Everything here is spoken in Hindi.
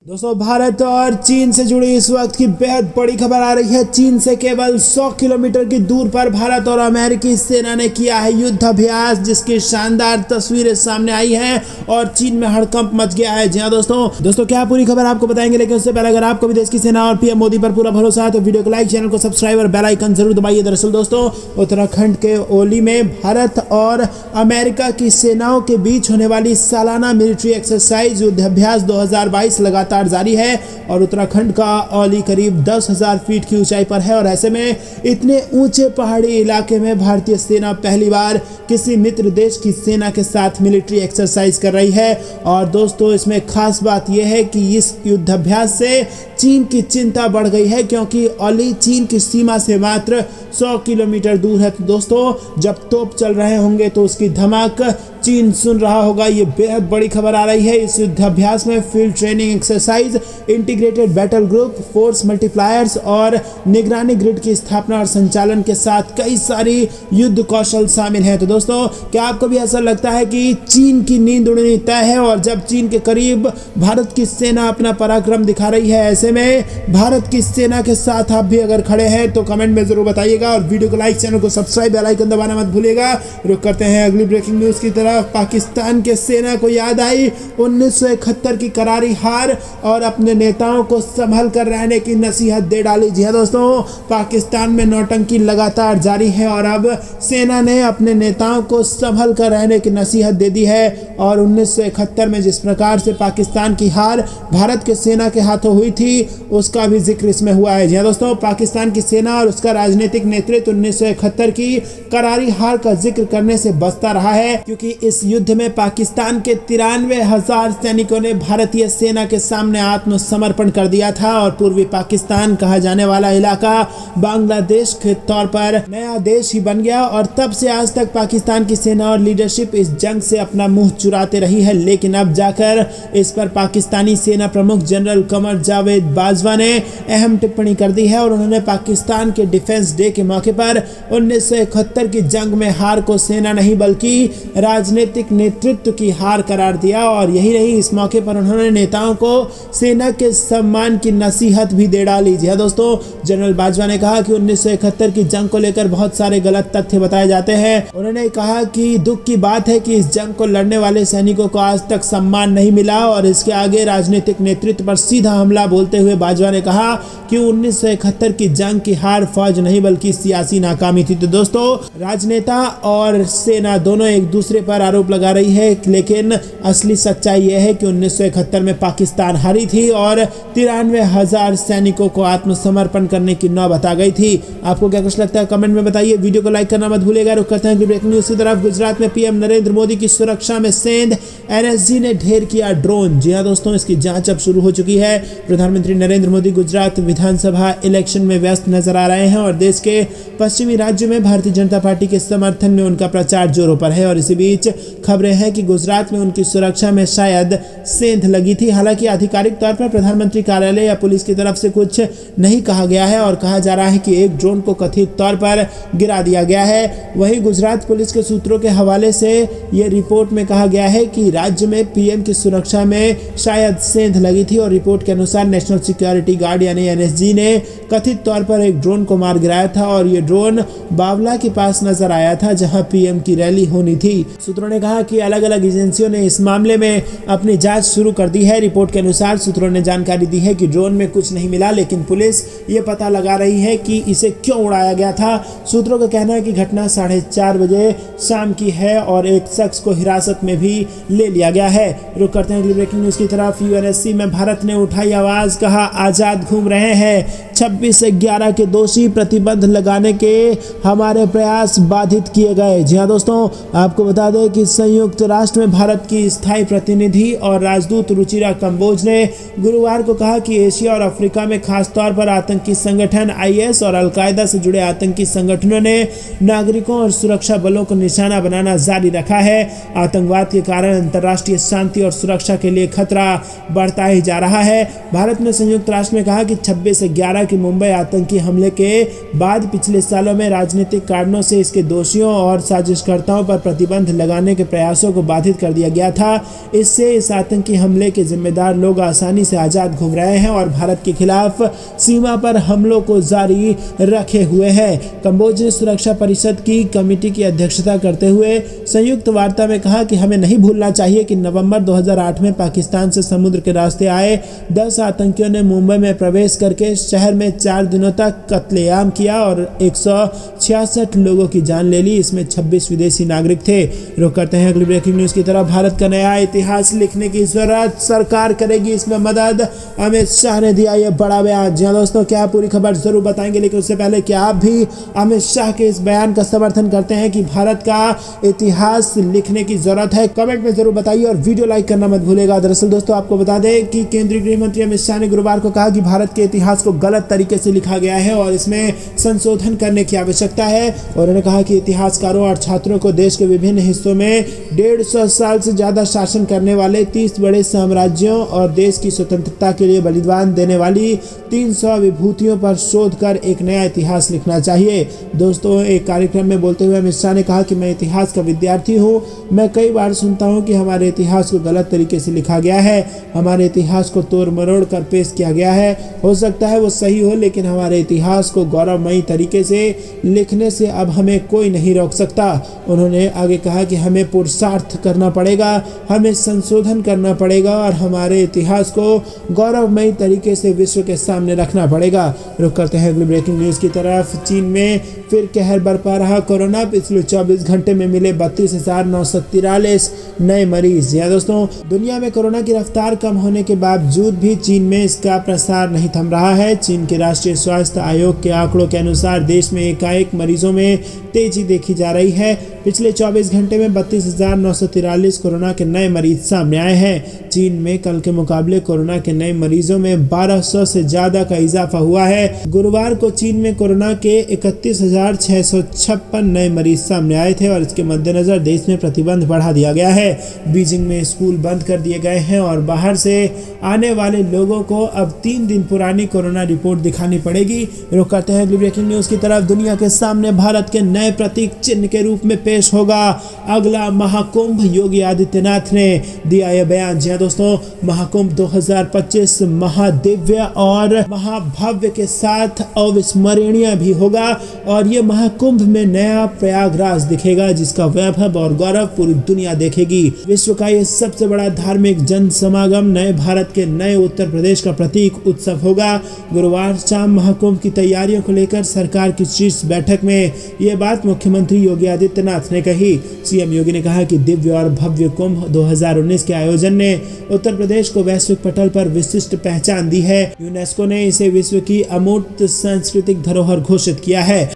दोस्तों, भारत और चीन से जुड़ी इस वक्त की बेहद बड़ी खबर आ रही है। चीन से केवल 100 किलोमीटर की दूर पर भारत और अमेरिकी सेना ने किया है युद्ध अभ्यास, जिसकी शानदार तस्वीरें सामने आई हैं और चीन में हड़कंप मच गया है। जी हाँ दोस्तों क्या पूरी खबर आपको बताएंगे, लेकिन उससे पहले अगर आपको भी देश की सेना और पीएम मोदी पर पूरा भरोसा है तो वीडियो को लाइक, चैनल को सब्सक्राइब और बेल आइकन जरूर दबाइए। दरअसल दोस्तों, उत्तराखंड के ओली में भारत और अमेरिका की सेनाओं के बीच होने वाली सालाना मिलिट्री एक्सरसाइज युद्ध अभ्यास 2022 लगातार जारी है और उत्तराखंड का औली करीब 10,000 फीट की ऊंचाई पर है। और ऐसे में इतने ऊंचे पहाड़ी इलाके में भारतीय सेना पहली बार किसी मित्र देश की सेना के साथ मिलिट्री एक्सरसाइज कर रही है। और दोस्तों, इसमें खास बात यह है कि इस युद्धाभ्यास से चीन की चिंता बढ़ गई है, क्योंकि औली चीन की सीमा से मात्र 100 किलोमीटर दूर है। तो दोस्तों, जब तोप चल रहे होंगे तो उसकी धमाक चीन सुन रहा होगा। ये बेहद बड़ी खबर आ रही है। इस युद्धाभ्यास में field training exercise, integrated battle group, force multipliers और निगरानी ग्रिड की स्थापना और संचालन के साथ कई सारी युद्ध कौशल शामिल हैं। तो दोस्तों, क्या आपको भी ऐसा लगता है कि चीन की नींद उड़नी तय है और जब चीन के करीब भारत की सेना अपना पराक्रम दिखा रही है, ऐसे में भारत की सेना के साथ आप भी अगर खड़े हैं तो कमेंट में जरूर बताइएगा और वीडियो को लाइक, चैनल को सब्सक्राइब, बेल आइकन दबाना मत भूलिएगा। रुक करते हैं अगली ब्रेकिंग न्यूज की तरफ। पाकिस्तान के सेना को याद आई 1971 की करारी हार और अपने नेताओं को संभल कर रहने की नसीहत दे डाली। जी हाँ दोस्तों, पाकिस्तान में नौटंकी लगातार जारी है और अब सेना ने अपने नेताओं को संभल कर रहने की नसीहत दे दी है। और 1971 में जिस प्रकार से पाकिस्तान की हार भारत के सेना के हाथों हुई थी, उसका भी जिक्र इसमें हुआ है। जी हाँ दोस्तों, पाकिस्तान की सेना और उसका राजनीतिक नेतृत्व 1971 की करारी हार का जिक्र करने से बचता रहा है, क्योंकि इस युद्ध में पाकिस्तान के 93,000 सैनिकों ने भारतीय सेना के सामने आत्मसमर्पण कर दिया था और पूर्वी पाकिस्तान कहा जाने वाला इलाका बांग्लादेश के तौर पर नया देश ही बन गया। और तब से आज तक पाकिस्तान की सेना और लीडरशिप इस जंग से अपना मुंह चुराते रही है, लेकिन अब जाकर इस पर पाकिस्तानी सेना प्रमुख जनरल कमर जावेद बाजवा ने अहम टिप्पणी कर दी है और उन्होंने पाकिस्तान के डिफेंस डे के मौके पर 1971 की जंग में हार को सेना नहीं बल्कि राजनीतिक नेतृत्व की हार करार दिया। और यही नहीं, इस मौके पर उन्होंने नेताओं को सेना के सम्मान की नसीहत भी दे डाली। जी हाँ दोस्तों, जनरल बाजवा ने कहा कि 1971 की जंग को लेकर बहुत सारे गलत तथ्य बताए जाते हैं। उन्होंने कहा कि दुख की बात है कि इस जंग को लड़ने वाले सैनिकों को आज तक सम्मान नहीं मिला और इसके आगे राजनीतिक नेतृत्व पर सीधा हमला बोलते हुए बाजवा ने कहा कि 1971 की जंग की हार फौज नहीं बल्कि सियासी नाकामी थी। तो दोस्तों, राजनेता और सेना दोनों एक दूसरे पर आरोप लगा रही है, लेकिन असली सच्चाई यह है कि 1971 में पाकिस्तान हारी थी और 93,000 सैनिकों को आत्मसमर्पण करने की नौबत आ गई थी। आपको क्या कुछ लगता है कमेंट में बताइए। वीडियो को लाइक करना मत भूलिएगा। रुक करते हैं ब्रेकिंग न्यूज की तरफ। गुजरात में पीएम नरेंद्र मोदी की सुरक्षा में सेंध एनएसजी ने ढेर किया ड्रोन। जी हाँ दोस्तों, इसकी जांच अब शुरू हो चुकी है। प्रधानमंत्री नरेंद्र मोदी गुजरात विधानसभा इलेक्शन में व्यस्त नजर आ रहे हैं और देश के पश्चिमी राज्यों में भारतीय जनता पार्टी के समर्थन में उनका प्रचार जोरों पर है। और इसी बीच खबरें हैं कि गुजरात में उनकी सुरक्षा में शायद सेंध लगी थी। हालांकि आधिकारिक तौर पर प्रधानमंत्री कार्यालय या पुलिस की तरफ से कुछ नहीं कहा गया है और कहा जा रहा है कि एक ड्रोन को कथित तौर पर गिरा दिया गया है। वहीं गुजरात पुलिस के सूत्रों के हवाले से यह रिपोर्ट में कहा गया है कि राज्य में पीएम की सुरक्षा में शायद सेंध लगी थी और रिपोर्ट के अनुसार नेशनल सिक्योरिटी गार्ड यानी एनएसजी ने कथित तौर पर एक ड्रोन को मार गिराया था और ये ड्रोन बावला के पास नजर आया था जहां पीएम की रैली होनी थी। सूत्रों ने कहा कि अलग अलग एजेंसियों ने इस मामले में अपनी जांच शुरू कर दी है। रिपोर्ट के अनुसार सूत्रों ने जानकारी दी है कि ड्रोन में कुछ नहीं मिला, लेकिन पुलिस ये पता लगा रही है कि इसे क्यों उड़ाया गया था। सूत्रों का कहना है कि घटना 4:30 बजे शाम की है और एक शख्स को हिरासत में भी ले लिया गया है। रुक करते हैं ब्रेकिंग न्यूज की तरफ। यूएनएससी में भारत ने उठाई आवाज, कहा आजाद घूम रहे हैं। 26/11 के दोषी, प्रतिबंध लगाने के हमारे प्रयास बाधित किए गए। जी हाँ दोस्तों, आपको बता दें कि संयुक्त राष्ट्र में भारत की स्थायी प्रतिनिधि और राजदूत रुचिरा कंबोज ने गुरुवार को कहा कि एशिया और अफ्रीका में खास तौर पर आतंकी संगठन आईएस और अलकायदा से जुड़े आतंकी संगठनों ने नागरिकों और सुरक्षा बलों को निशाना बनाना जारी रखा है। आतंकवाद के कारण अंतर्राष्ट्रीय शांति और सुरक्षा के लिए खतरा बढ़ता ही जा रहा है। भारत ने संयुक्त राष्ट्र ने कहा कि 26/11 की मुंबई आतंकी हमले के बाद पिछले सालों में राजनीतिक कारणों से इसके दोषियों और साजिशकर्ताओं पर प्रतिबंध लगाने के प्रयासों को बाधित कर दिया गया था। इससे इस आतंकी हमले के जिम्मेदार लोग आसानी से आजाद घूम रहे हैं और भारत के खिलाफ सीमा पर हमलों को जारी रखे हुए हैं। कंबोज ने सुरक्षा परिषद की कमेटी की अध्यक्षता करते हुए संयुक्त वार्ता में कहा कि हमें नहीं भूलना चाहिए कि नवंबर 2008 में पाकिस्तान से समुद्र के रास्ते आए 10 आतंकियों ने मुंबई में प्रवेश करके शहर में 4 दिनों तक कत्लेआम किया और 166 लोगों की जान ले ली। इसमें 26 विदेशी नागरिक थे। रुक करते हैं अगली ब्रेकिंग न्यूज की तरफ। भारत का नया इतिहास लिखने की जरूरत, सरकार करेगी इसमें मदद, अमित शाह ने दिया ये बड़ा बयान। जी दोस्तों, क्या पूरी खबर जरूर बताएंगे, लेकिन उससे पहले क्या आप भी अमित शाह के इस बयान का समर्थन करते हैं कि भारत का इतिहास लिखने की जरूरत है? कमेंट में जरूर बताइए और वीडियो लाइक करना मत भूलेगा। दरअसल दोस्तों, आपको बता दें कि केंद्रीय गृह मंत्री अमित शाह ने गुरुवार को कहा कि भारत के इतिहास को गलत तरीके से लिखा गया है और इसमें संशोधन करने की आवश्यकता है। और उन्होंने कहा कि इतिहासकारों और छात्रों को देश के विभिन्न हिस्सों में 150 साल से ज्यादा शासन करने वाले 30 बड़े साम्राज्यों और देश की स्वतंत्रता के लिए बलिदान देने वाली 300 विभूतियों पर शोध कर एक नया इतिहास लिखना चाहिए। दोस्तों, एक कार्यक्रम में बोलते हुए अमित शाह ने कहा कि मैं इतिहास का विद्यार्थी हूँ। मैं कई बार सुनता हूँ कि हमारे इतिहास को गलत तरीके से लिखा गया है, हमारे इतिहास को तोड़ मरोड़ कर पेश किया गया है। हो सकता है वो सही हो, लेकिन हमारे इतिहास को गौरवमयी तरीके से लिखने से अब हमें कोई नहीं रोक सकता। उन्होंने आगे कहा कि हमें पुरुषार्थ करना पड़ेगा, हमें संशोधन करना पड़ेगा और हमारे इतिहास को गौरवमयी तरीके से विश्व के सामने रखना पड़ेगा। रुक करते हैं अगली ब्रेकिंग न्यूज की तरफ। चीन में फिर कहर बरपा रहा कोरोना। पिछले 24 घंटे में मिले 32,943 नए मरीज। या दोस्तों, दुनिया में कोरोना की रफ्तार कम होने के बावजूद भी चीन में इसका प्रसार नहीं थम रहा है। चीन के राष्ट्रीय स्वास्थ्य आयोग के आंकड़ों के अनुसार देश में एकाएक मरीजों में तेजी देखी जा रही है। पिछले 24 घंटे में 32,943 कोरोना के नए मरीज सामने आए हैं। चीन में कल के मुकाबले कोरोना के नए मरीजों में 1200 से ज्यादा का इजाफा हुआ है। गुरुवार को चीन में कोरोना के 31,656 नए मरीज सामने आए थे और इसके मद्देनजर देश में प्रतिबंध बढ़ा दिया गया है। बीजिंग में स्कूल बंद कर दिए गए हैं और बाहर से आने वाले लोगों को अब 3 दिन पुरानी कोरोना रिपोर्ट दिखानी पड़ेगी। रुक करते हैं अगली ब्रेकिंग न्यूज की तरफ। दुनिया के सामने भारत के नए प्रतीक चिन्ह के रूप में पेश होगा अगला महाकुंभ। योगी आदित्यनाथ ने दिया यह बयान। जी दोस्तों, महाकुंभ 2025 महादिव्य और महाभव्य के साथ अविस्मरणीय भी होगा और ये महाकुंभ में नया प्रयागराज दिखेगा, जिसका वैभव और गौरव पूरी दुनिया देखेगी। विश्व का ये सबसे बड़ा धार्मिक जन समागम नए भारत के नए उत्तर प्रदेश का प्रतीक उत्सव होगा। गुरुवार शाम महाकुंभ की तैयारियों को लेकर सरकार की शीर्ष बैठक में ये बात मुख्यमंत्री योगी आदित्यनाथ ने कही। सीएम योगी ने कहा कि दिव्य और भव्य कुंभ 2019 के आयोजन ने उत्तर प्रदेश को वैश्विक पटल पर विशिष्ट पहचान दी है। यूनेस्को ने इसे विश्व की अमूर्त सांस्कृतिक धरोहर घोषित किया है।